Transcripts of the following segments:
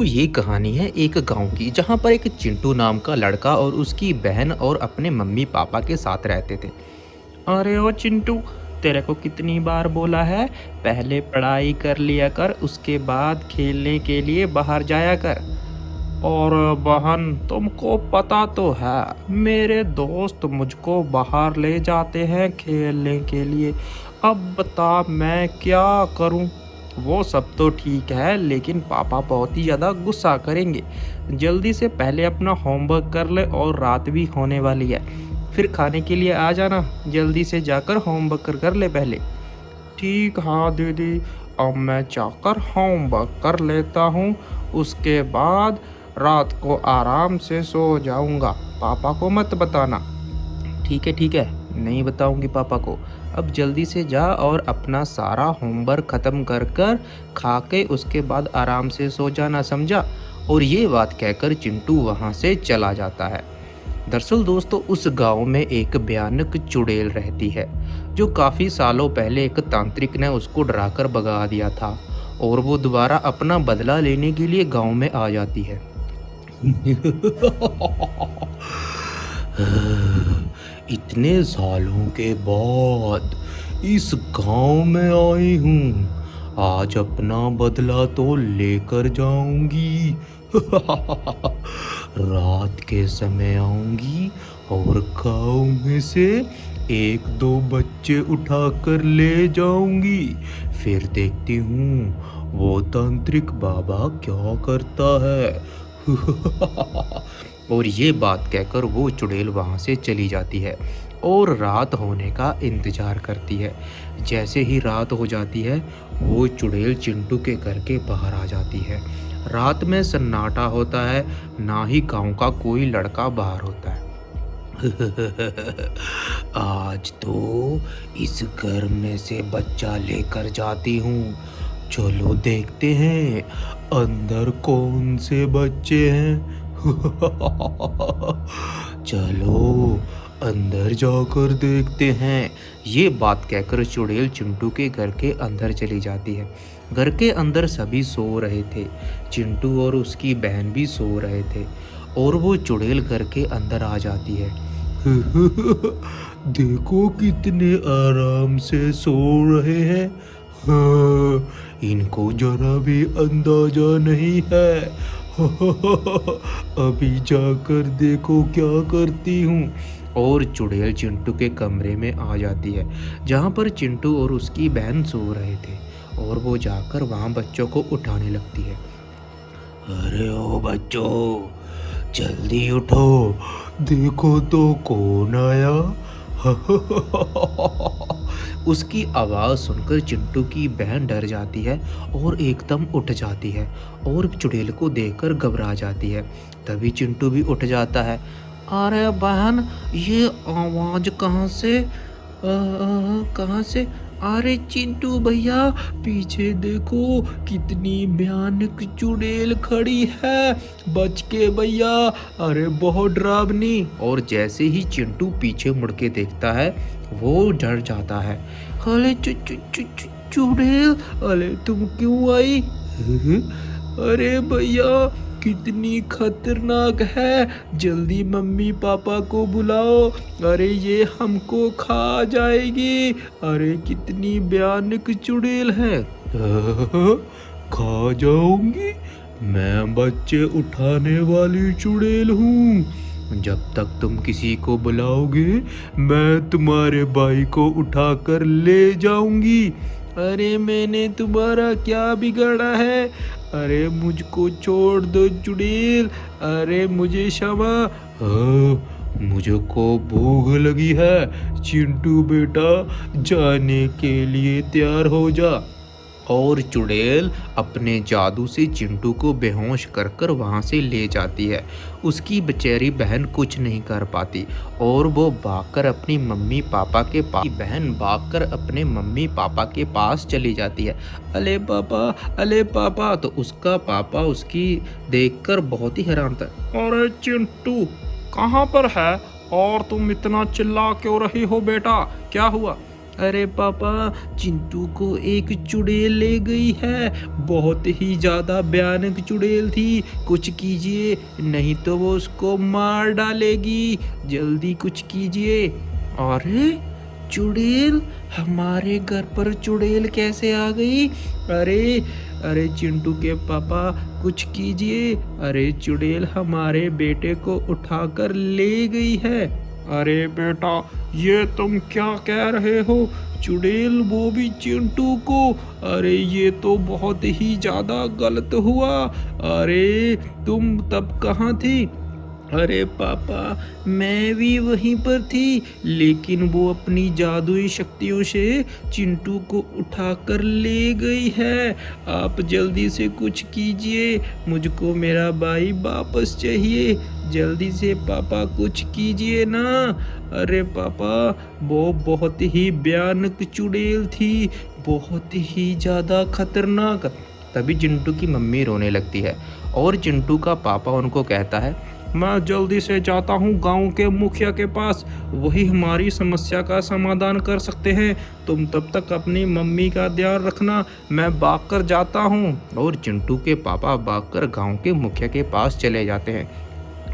तो ये कहानी है एक गांव की जहां पर एक चिंटू नाम का लड़का और उसकी बहन और अपने मम्मी पापा के साथ रहते थे। अरे ओ चिंटू, तेरे को कितनी बार बोला है, पहले पढ़ाई कर लिया कर, उसके बाद खेलने के लिए बाहर जाया कर। और बहन, तुमको पता तो है, मेरे दोस्त मुझको बाहर ले जाते हैं खेलने के लिए। अब बता मैं क्या करूं। वो सब तो ठीक है, लेकिन पापा बहुत ही ज़्यादा गुस्सा करेंगे। जल्दी से पहले अपना होमवर्क कर ले, और रात भी होने वाली है। फिर खाने के लिए आ जाना, जल्दी से जाकर होमवर्क कर ले पहले। ठीक, हाँ दीदी, अब मैं जाकर होमवर्क कर लेता हूँ। उसके बाद रात को आराम से सो जाऊँगा। पापा को मत बताना। ठीक है, नहीं बताऊँगी पापा को। अब जल्दी से जा और अपना सारा होमवर्क ख़त्म कर कर खा के उसके बाद आराम से सो जाना, समझा। और ये बात कहकर चिंटू वहाँ से चला जाता है। दरअसल दोस्तों, उस गांव में एक भयानक चुड़ैल रहती है, जो काफ़ी सालों पहले एक तांत्रिक ने उसको डराकर भगा दिया था। और वो दोबारा अपना बदला लेने के लिए गांव में आ जाती है। इतने सालों के बाद इस गांव में आई हूँ, आज अपना बदला तो लेकर जाऊंगी। रात के समय आऊंगी और गांव में से एक दो बच्चे उठाकर ले जाऊंगी। फिर देखती हूँ वो तांत्रिक बाबा क्या करता है। और ये बात कहकर वो चुड़ैल वहाँ से चली जाती है और रात होने का इंतजार करती है। जैसे ही रात हो जाती है, वो चुड़ैल चिंटू के घर के बाहर आ जाती है। रात में सन्नाटा होता है, ना ही गांव का कोई लड़का बाहर होता है। आज तो इस घर में से बच्चा लेकर जाती हूँ। चलो देखते हैं अंदर कौन से बच्चे हैं। चलो अंदर जाकर देखते हैं। ये बात कहकर चुड़ैल चिंटू के घर के अंदर चली जाती है। घर के अंदर सभी सो रहे थे। चिंटू और उसकी बहन भी सो रहे थे। और वो चुड़ैल घर के अंदर आ जाती है। देखो कितने आराम से सो रहे हैं। हाँ, इनको जरा भी अंदाजा नहीं है। अभी जाकर देखो क्या करती हूँ। और चुड़ैल चिंटू के कमरे में आ जाती है, जहाँ पर चिंटू और उसकी बहन सो रहे थे। और वो जाकर वहाँ बच्चों को उठाने लगती है। अरे ओ बच्चों, जल्दी उठो, देखो तो कौन आया। उसकी आवाज़ सुनकर चिंटू की बहन डर जाती है और एकदम उठ जाती है और चुड़ैल को देखकर घबरा जाती है। तभी चिंटू भी उठ जाता है। अरे बहन, ये आवाज़ कहाँ से, कहाँ से। अरे चिंटू भैया, पीछे देखो, कितनी भयानक चुड़ैल खड़ी है, बच के भैया। अरे बहुत डरावनी। और जैसे ही चिंटू पीछे मुड़ के देखता है, वो डर जाता है। अरे चु चु चु चु चुड़ैल, अरे तुम क्यों आई। अरे भैया, कितनी खतरनाक है, जल्दी मम्मी पापा को बुलाओ। अरे ये हमको खा जाएगी। अरे कितनी भयानक चुड़ैल है। खा जाऊंगी? मैं बच्चे उठाने वाली चुड़ैल हूँ। जब तक तुम किसी को बुलाओगे, मैं तुम्हारे भाई को उठाकर ले जाऊंगी। अरे मैंने तुम्हारा क्या बिगाड़ा है। अरे मुझको छोड़ दो चुड़ैल, अरे मुझे क्षमा। हाँ, मुझको भूख लगी है। चिंटू बेटा, जाने के लिए तैयार हो जा। और चुड़ैल अपने जादू से चिंटू को बेहोश कर कर वहाँ से ले जाती है। उसकी बेचारी बहन कुछ नहीं कर पाती और वो भागकर अपनी मम्मी पापा के पास, बहन भागकर अपने मम्मी पापा के पास चली जाती है। अले पापा, अले पापा। तो उसका पापा उसकी देखकर बहुत ही हैरान था। अरे चिंटू, कहाँ पर है, और तुम इतना चिल्ला क्यों रही हो बेटा, क्या हुआ। अरे पापा, चिंटू को एक चुड़ैल ले गई है। बहुत ही ज़्यादा भयानक चुड़ैल थी। कुछ कीजिए, नहीं तो वो उसको मार डालेगी। जल्दी कुछ कीजिए। अरे चुड़ैल, हमारे घर पर चुड़ैल कैसे आ गई? अरे अरे चिंटू के पापा, कुछ कीजिए। अरे चुड़ैल हमारे बेटे को उठाकर ले गई है। अरे बेटा, ये तुम क्या कह रहे हो? चुड़ैल, वो भी चिंटू को? अरे ये तो बहुत ही ज़्यादा गलत हुआ। अरे तुम तब कहाँ थी? अरे पापा, मैं भी वहीं पर थी, लेकिन वो अपनी जादुई शक्तियों से चिंटू को उठाकर ले गई है। आप जल्दी से कुछ कीजिए, मुझको मेरा भाई वापस चाहिए। जल्दी से पापा कुछ कीजिए ना। अरे पापा, वो बहुत ही भयानक चुड़ैल थी, बहुत ही ज़्यादा खतरनाक। तभी चिंटू की मम्मी रोने लगती है और चिंटू का पापा उनको कहता है, मैं जल्दी से जाता हूँ गांव के मुखिया के पास, वही हमारी समस्या का समाधान कर सकते हैं। तुम तब तक अपनी मम्मी का ध्यान रखना, मैं भाग कर जाता हूँ। और चिंटू के पापा भागकर गांव के मुखिया के पास चले जाते हैं।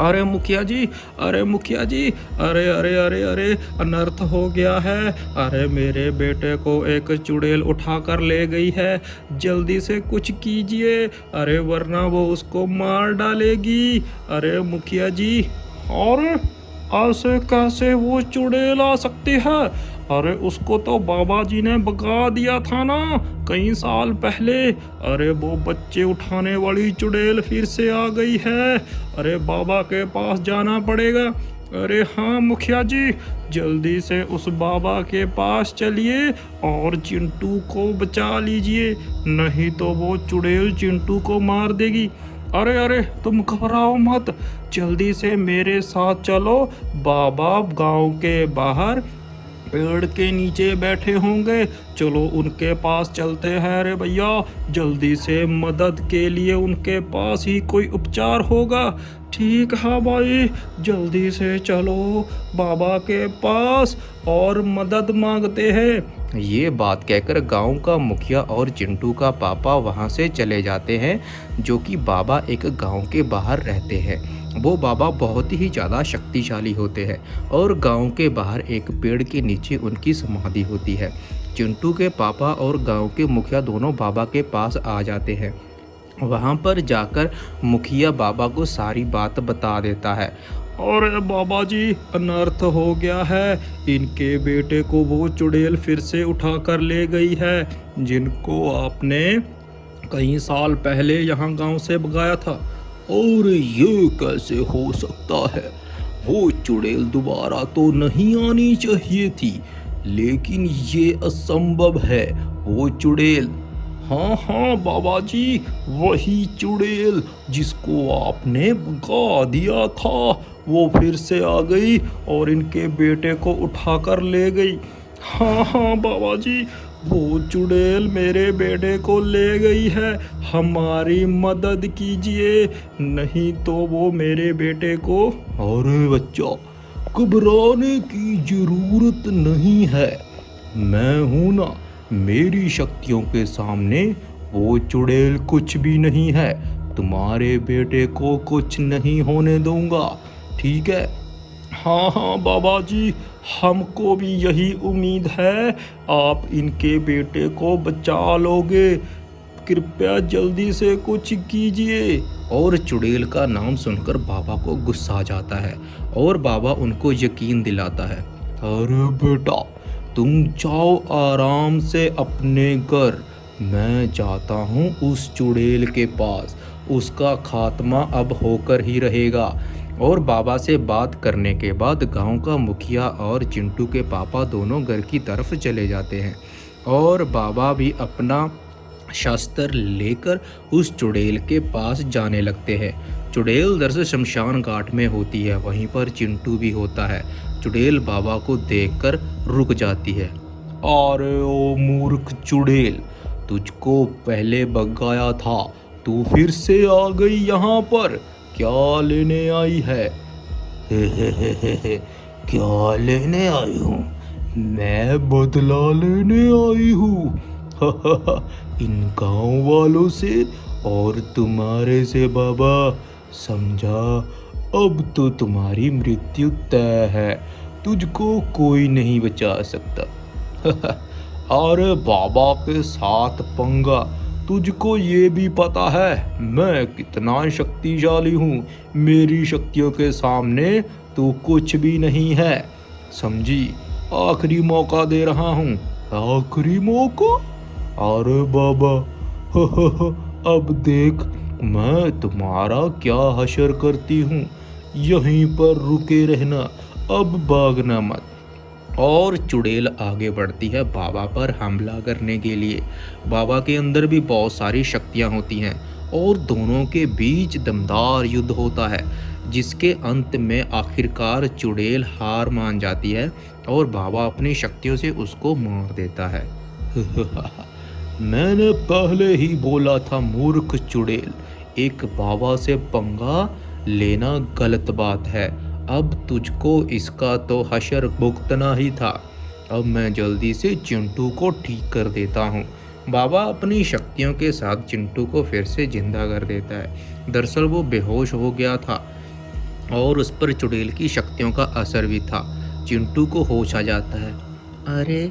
अरे मुखिया जी, अरे मुखिया जी, अरे अरे अरे अरे, अनर्थ हो गया है। अरे मेरे बेटे को एक चुड़ैल उठा कर ले गई है। जल्दी से कुछ कीजिए, अरे वरना वो उसको मार डालेगी। अरे मुखिया जी। और ऐसे कैसे वो चुड़ैल आ सकती है? अरे उसको तो बाबा जी ने भगा दिया था ना कई साल पहले। अरे वो बच्चे उठाने वाली चुड़ैल फिर से आ गई है। अरे बाबा के पास जाना पड़ेगा। अरे हाँ मुखिया जी, जल्दी से उस बाबा के पास चलिए और चिंटू को बचा लीजिए, नहीं तो वो चुड़ैल चिंटू को मार देगी। अरे अरे, तुम घबराओ मत, जल्दी से मेरे साथ चलो। बाबा गांव के बाहर पेड़ के नीचे बैठे होंगे, चलो उनके पास चलते हैं। अरे भैया, जल्दी से मदद के लिए उनके पास ही कोई उपचार होगा। ठीक है भाई, जल्दी से चलो बाबा के पास और मदद मांगते हैं। ये बात कहकर गांव का मुखिया और चिंटू का पापा वहां से चले जाते हैं, जो कि बाबा एक गांव के बाहर रहते हैं। वो बाबा बहुत ही ज़्यादा शक्तिशाली होते हैं और गांव के बाहर एक पेड़ के नीचे उनकी समाधि होती है। चिंटू के पापा और गांव के मुखिया दोनों बाबा के पास आ जाते हैं। वहां पर जाकर मुखिया बाबा को सारी बात बता देता है। अरे बाबा जी, अनर्थ हो गया है, इनके बेटे को वो चुड़ैल फिर से उठा कर ले गई है, जिनको आपने कई साल पहले यहाँ गांव से भगाया था। और ये कैसे हो सकता है? वो चुड़ैल दोबारा तो नहीं आनी चाहिए थी, लेकिन ये असंभव है। वो चुड़ैल, हाँ हाँ बाबा जी, वही चुड़ैल जिसको आपने भगा दिया था, वो फिर से आ गई और इनके बेटे को उठाकर ले गई। हाँ हाँ बाबा जी, वो चुड़ैल मेरे बेटे को ले गई है, हमारी मदद कीजिए, नहीं तो वो मेरे बेटे को। अरे बच्चा, घबराने की जरूरत नहीं है, मैं हूं ना, मेरी शक्तियों के सामने वो चुड़ैल कुछ भी नहीं है। तुम्हारे बेटे को कुछ नहीं होने दूंगा, ठीक है? हाँ हाँ बाबा जी, हमको भी यही उम्मीद है, आप इनके बेटे को बचा लोगे, कृपया जल्दी से कुछ कीजिए। और चुड़ैल का नाम सुनकर बाबा को गुस्सा आ जाता है और बाबा उनको यकीन दिलाता है। अरे बेटा, तुम जाओ आराम से अपने घर, मैं जाता हूँ उस चुड़ैल के पास, उसका खात्मा अब होकर ही रहेगा। और बाबा से बात करने के बाद गांव का मुखिया और चिंटू के पापा दोनों घर की तरफ चले जाते हैं और बाबा भी अपना शस्त्र लेकर उस चुड़ैल के पास जाने लगते हैं। चुड़ैल दरअसल शमशान घाट में होती है, वहीं पर चिंटू भी होता है। चुड़ैल बाबा को देखकर रुक जाती है। अरे ओ मूर्ख चुड़ैल, तुझको पहले भगाया था, तू फिर से आ गई यहाँ पर, क्या लेने आई है? हे, क्या लेने आई हूँ? मैं बदला लेने आई हूँ। इन गांव वालों से और तुम्हारे से बाबा, समझा। अब तो तुम्हारी मृत्यु तय है, तुझको कोई नहीं बचा सकता। अरे बाबा के साथ पंगा, तुझको ये भी पता है मैं कितना शक्तिशाली हूँ। मेरी शक्तियों के सामने तू कुछ भी नहीं है, समझी। आखिरी मौका दे रहा हूँ। आखिरी मौका? अरे बाबा, अब देख मैं तुम्हारा क्या हशर करती हूँ। यहीं पर रुके रहना, अब भागना मत। और चुड़ैल आगे बढ़ती है बाबा पर हमला करने के लिए। बाबा के अंदर भी बहुत सारी शक्तियाँ होती हैं और दोनों के बीच दमदार युद्ध होता है, जिसके अंत में आखिरकार चुड़ैल हार मान जाती है और बाबा अपनी शक्तियों से उसको मार देता है। मैंने पहले ही बोला था मूर्ख चुड़ैल, एक बाबा से पंगा लेना गलत बात है। अब तुझको इसका तो हशर भुगतना ही था। अब मैं जल्दी से चिंटू को ठीक कर देता हूँ। बाबा अपनी शक्तियों के साथ चिंटू को फिर से जिंदा कर देता है। दरअसल वो बेहोश हो गया था और उस पर चुड़ैल की शक्तियों का असर भी था। चिंटू को होश आ जाता है। अरे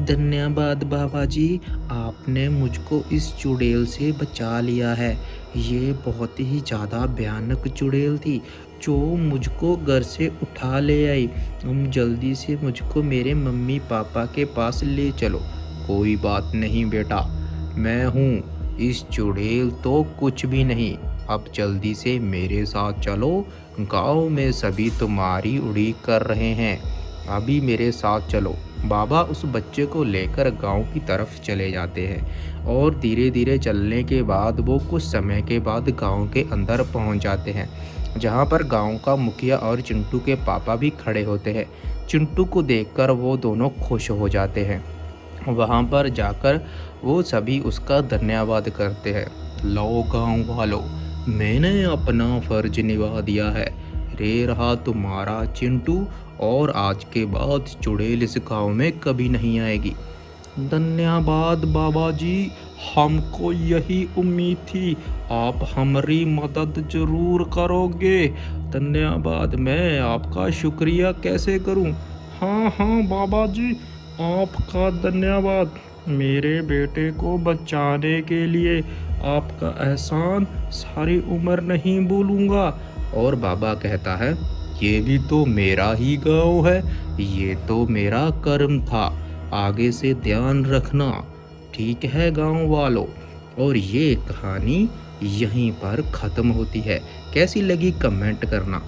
धन्यवाद बाबा जी, आपने मुझको इस चुड़ैल से बचा लिया है। ये बहुत ही ज़्यादा भयानक चुड़ैल थी जो मुझको घर से उठा ले आई। तुम जल्दी से मुझको मेरे मम्मी पापा के पास ले चलो। कोई बात नहीं बेटा, मैं हूँ। इस चुड़ैल तो कुछ भी नहीं। अब जल्दी से मेरे साथ चलो। गांव में सभी तुम्हारी उड़ीक कर रहे हैं। अभी मेरे साथ चलो। बाबा उस बच्चे को लेकर गांव की तरफ चले जाते हैं और धीरे धीरे चलने के बाद वो कुछ समय के बाद गांव के अंदर पहुंच जाते हैं, जहां पर गांव का मुखिया और चिंटू के पापा भी खड़े होते हैं। चिंटू को देखकर वो दोनों खुश हो जाते हैं। वहां पर जाकर वो सभी उसका धन्यवाद करते हैं। लो गांव वालों, मैंने अपना फर्ज निभा दिया है। रे रहा तुम्हारा चिंटू, और आज के बाद चुड़ैल इस गांव में कभी नहीं आएगी। धन्यवाद बाबा जी, हमको यही उम्मीद थी, आप हमारी मदद जरूर करोगे। धन्यवाद, मैं आपका शुक्रिया कैसे करूं। हाँ हाँ बाबा जी, आपका धन्यवाद। मेरे बेटे को बचाने के लिए आपका एहसान सारी उम्र नहीं भूलूंगा। और बाबा कहता है, ये भी तो मेरा ही गांव है, ये तो मेरा कर्म था। आगे से ध्यान रखना, ठीक है गांव वालों। और ये कहानी यहीं पर ख़त्म होती है। कैसी लगी कमेंट करना।